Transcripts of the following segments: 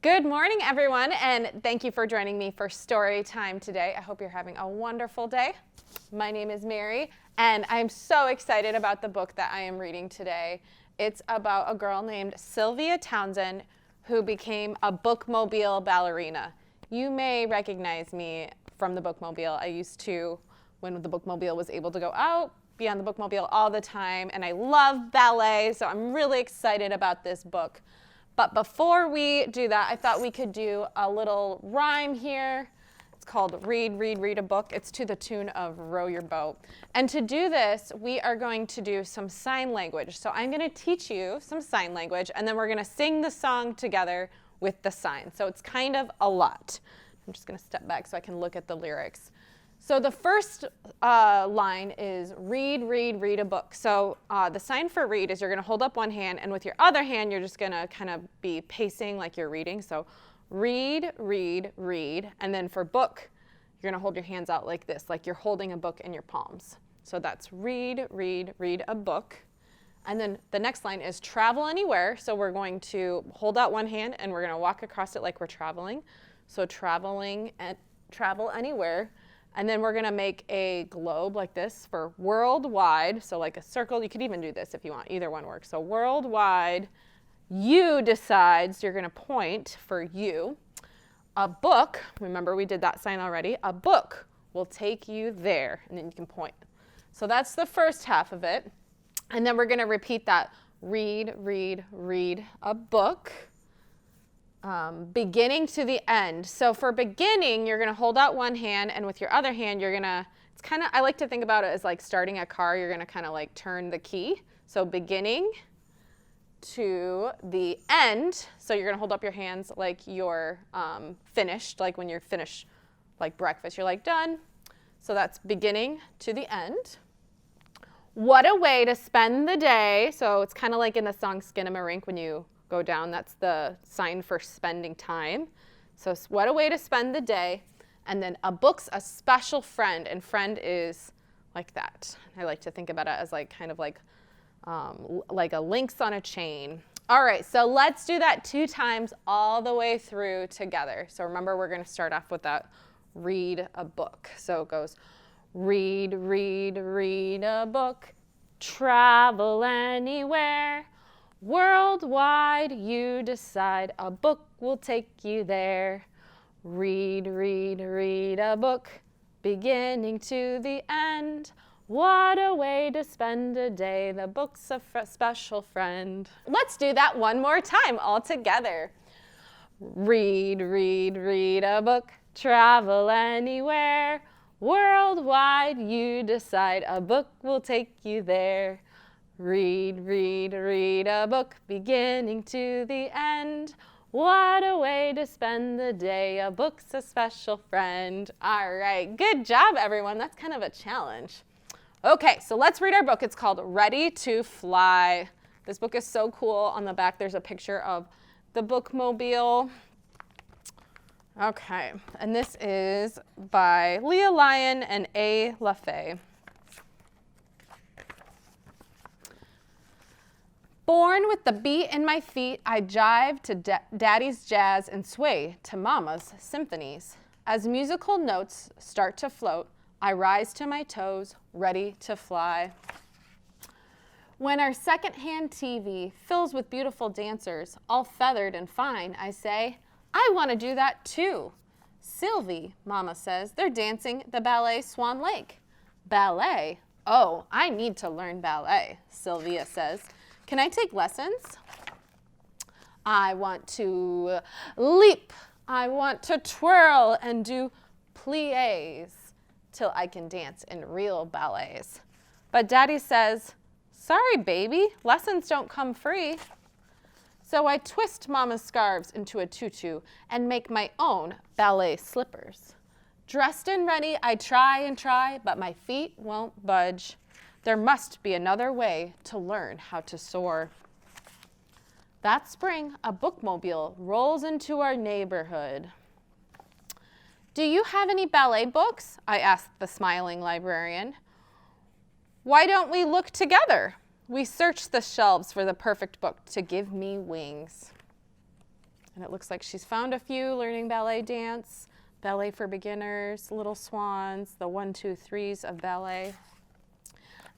Good morning, everyone, and thank you for joining me for story time today. I hope you're having a wonderful day. My name is Mary, and I'm so excited about the book that I am reading today. It's about a girl named Sylvia Townsend who became a Bookmobile Ballerina. You may recognize me from the Bookmobile. I used to, when the Bookmobile was able to go out, be on the Bookmobile all the time, and I love ballet, so I'm really excited about this book. But before we do that, I thought we could do a little rhyme here. It's called Read, Read, Read a Book. It's to the tune of Row Your Boat. And to do this, we are going to do some sign language. So I'm going to teach you some sign language, and then we're going to sing the song together with the sign. So it's kind of a lot. I'm just going to step back so I can look at the lyrics. So the first line is read, read, read a book. So the sign for read is you're going to hold up one hand, and with your other hand, you're just going to kind of be pacing like you're reading. So read, read, read. And then for book, you're going to hold your hands out like this, like you're holding a book in your palms. So that's read, read, read a book. And then the next line is travel anywhere. So we're going to hold out one hand, and we're going to walk across it like we're traveling. So traveling and travel anywhere. And then we're going to make a globe like this for worldwide. So like a circle. You could even do this if you want. Either one works. So worldwide, you decides you're going to point for you. A book, remember we did that sign already. A book will take you there. And then you can point. So that's the first half of it. And then we're going to repeat that. Read, read, read a book. Beginning to the end. So for beginning, you're going to hold out one hand, and with your other hand, you're going to, it's kind of, I like to think about it as like starting a car. You're going to kind of like turn the key. So beginning to the end. So you're going to hold up your hands like you're finished, like when you're finished, like breakfast, you're like done. So that's beginning to the end. What a way to spend the day. So it's kind of like in the song Skin-a-Marink when you go down, that's the sign for spending time. So what a way to spend the day. And then a book's a special friend, and friend is like that. I like to think about it as like kind of like a links on a chain. All right, so let's do that 2 times all the way through together. So remember, we're going to start off with that read a book. So it goes read, read, read a book, travel anywhere. Worldwide, you decide a book will take you there. Read, read, read a book, beginning to the end. What a way to spend a day. The book's a special friend. Let's do that one more time all together. Read, read, read a book, travel anywhere. Worldwide, you decide a book will take you there. Read, read, read a book, beginning to the end. What a way to spend the day. A book's a special friend. All right, good job, everyone. That's kind of a challenge. Okay, so let's read our book. It's called Ready to Fly. This book is so cool. On the back, there's a picture of the Bookmobile. Okay, and this is by Leah Lyon and A. LaFay. Born with the beat in my feet, I jive to daddy's jazz and sway to mama's symphonies. As musical notes start to float, I rise to my toes, ready to fly. When our secondhand TV fills with beautiful dancers, all feathered and fine, I say, I want to do that too. Sylvie, mama says, they're dancing the ballet Swan Lake. Ballet? Oh, I need to learn ballet, Sylvia says. Can I take lessons? I want to leap. I want to twirl and do pliés till I can dance in real ballets. But Daddy says, sorry, baby, lessons don't come free. So I twist Mama's scarves into a tutu and make my own ballet slippers. Dressed and ready, I try and try, but my feet won't budge. There must be another way to learn how to soar. That spring, a bookmobile rolls into our neighborhood. Do you have any ballet books? I asked the smiling librarian. Why don't we look together? We searched the shelves for the perfect book to give me wings. And it looks like she's found a few learning ballet dance, ballet for beginners, little swans, the 1, 2, 3s of ballet.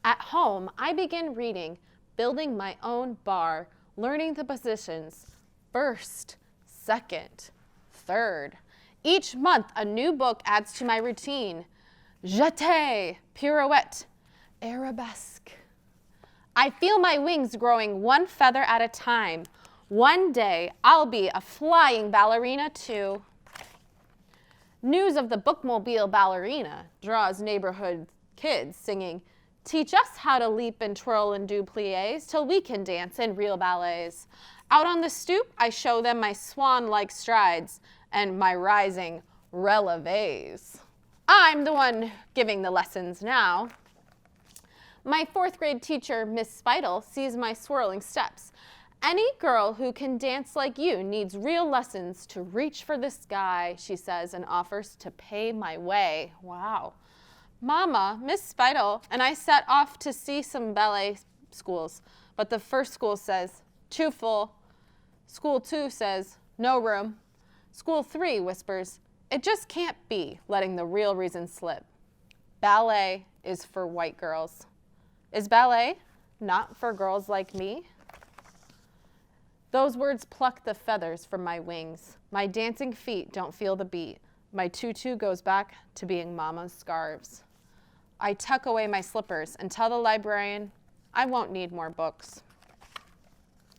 At home, I begin reading, building my own bar, learning the positions, first, second, third. Each month, a new book adds to my routine. Jeté, pirouette, arabesque. I feel my wings growing one feather at a time. One day, I'll be a flying ballerina too. News of the Bookmobile Ballerina draws neighborhood kids singing, teach us how to leap and twirl and do pliés till we can dance in real ballets. Out on the stoop, I show them my swan-like strides and my rising relevés. I'm the one giving the lessons now. My 4th grade teacher, Miss Spital, sees my swirling steps. Any girl who can dance like you needs real lessons to reach for the sky, she says, and offers to pay my way. Wow. Mama, Miss Spital, and I set off to see some ballet schools, but the first school says, too full. School 2 says, no room. School 3 whispers, it just can't be, letting the real reason slip. Ballet is for white girls. Is ballet not for girls like me? Those words pluck the feathers from my wings. My dancing feet don't feel the beat. My tutu goes back to being mama's scarves. I tuck away my slippers and tell the librarian I won't need more books.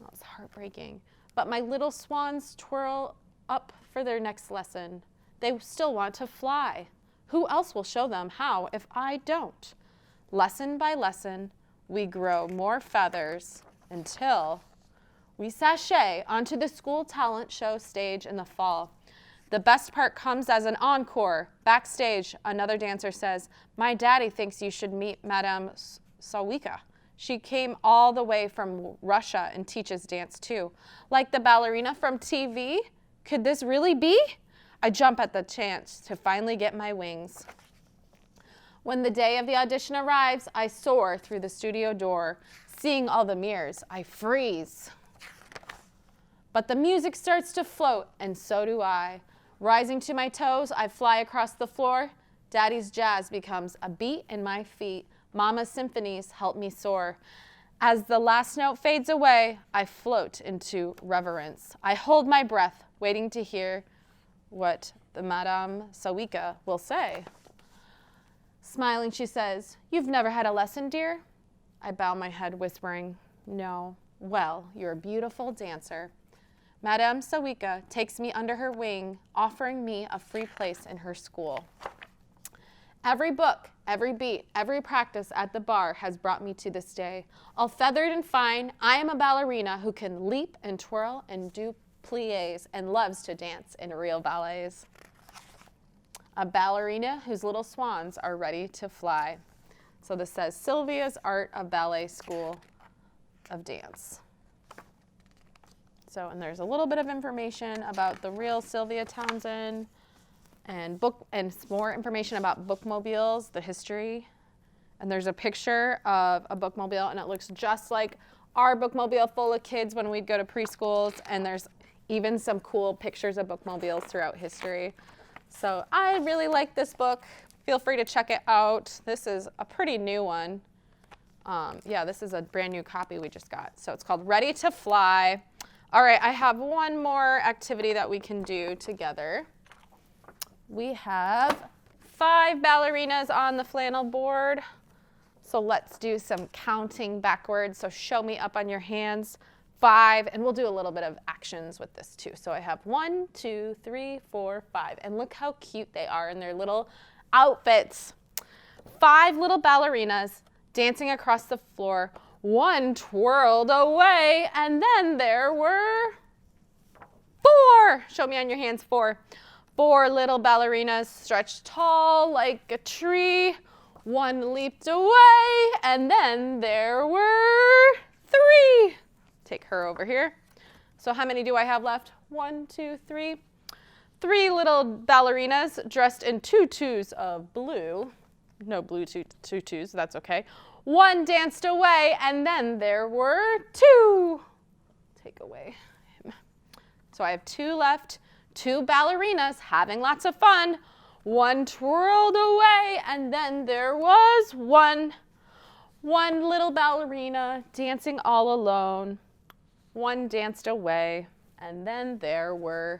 That was heartbreaking. But my little swans twirl up for their next lesson. They still want to fly. Who else will show them how if I don't? Lesson by lesson, we grow more feathers until we sashay onto the school talent show stage in the fall. The best part comes as an encore. Backstage, another dancer says, my daddy thinks you should meet Madame Sawika. She came all the way from Russia and teaches dance too. Like the ballerina from TV? Could this really be? I jump at the chance to finally get my wings. When the day of the audition arrives, I soar through the studio door. Seeing all the mirrors, I freeze. But the music starts to float, and so do I. Rising to my toes, I fly across the floor. Daddy's jazz becomes a beat in my feet. Mama's symphonies help me soar. As the last note fades away, I float into reverence. I hold my breath, waiting to hear what the Madame Sawika will say. Smiling, she says, you've never had a lesson, dear? I bow my head, whispering, no. Well, you're a beautiful dancer. Madame Sawika takes me under her wing, offering me a free place in her school. Every book, every beat, every practice at the bar has brought me to this day. All feathered and fine, I am a ballerina who can leap and twirl and do pliés and loves to dance in real ballets. A ballerina whose little swans are ready to fly. So this says Sylvia's Art of Ballet School of Dance. So, and there's a little bit of information about the real Sylvia Townsend and more information about bookmobiles, the history. And there's a picture of a bookmobile, and it looks just like our bookmobile full of kids when we'd go to preschools. And there's even some cool pictures of bookmobiles throughout history. So I really like this book. Feel free to check it out. This is a pretty new one. This is a brand new copy we just got. So it's called Ready to Fly. All right, I have one more activity that we can do together. We have 5 ballerinas on the flannel board. So let's do some counting backwards. So show me up on your hands. 5, and we'll do a little bit of actions with this too. So I have 1, 2, 3, 4, 5, and look how cute they are in their little outfits. 5 little ballerinas dancing across the floor. 1 twirled away, and then there were 4. Show me on your hands, 4. 4 little ballerinas stretched tall like a tree. 1 leaped away, and then there were 3. Take her over here. So how many do I have left? 1, 2, 3. 3 little ballerinas dressed in tutus of blue. No blue tutus, that's okay. 1 danced away, and then there were 2. Take away him. So I have 2 left, 2 ballerinas having lots of fun. One twirled away, and then there was one little ballerina dancing all alone. One danced away, and then there were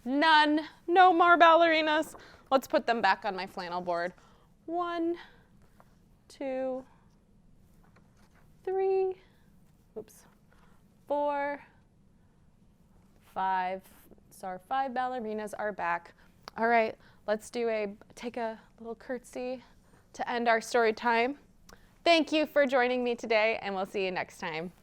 none. No more ballerinas. Let's put them back on my flannel board. 1, 2, 3, 4, 5. So our 5 ballerinas are back. All right, let's take a little curtsy to end our story time. Thank you for joining me today, and we'll see you next time.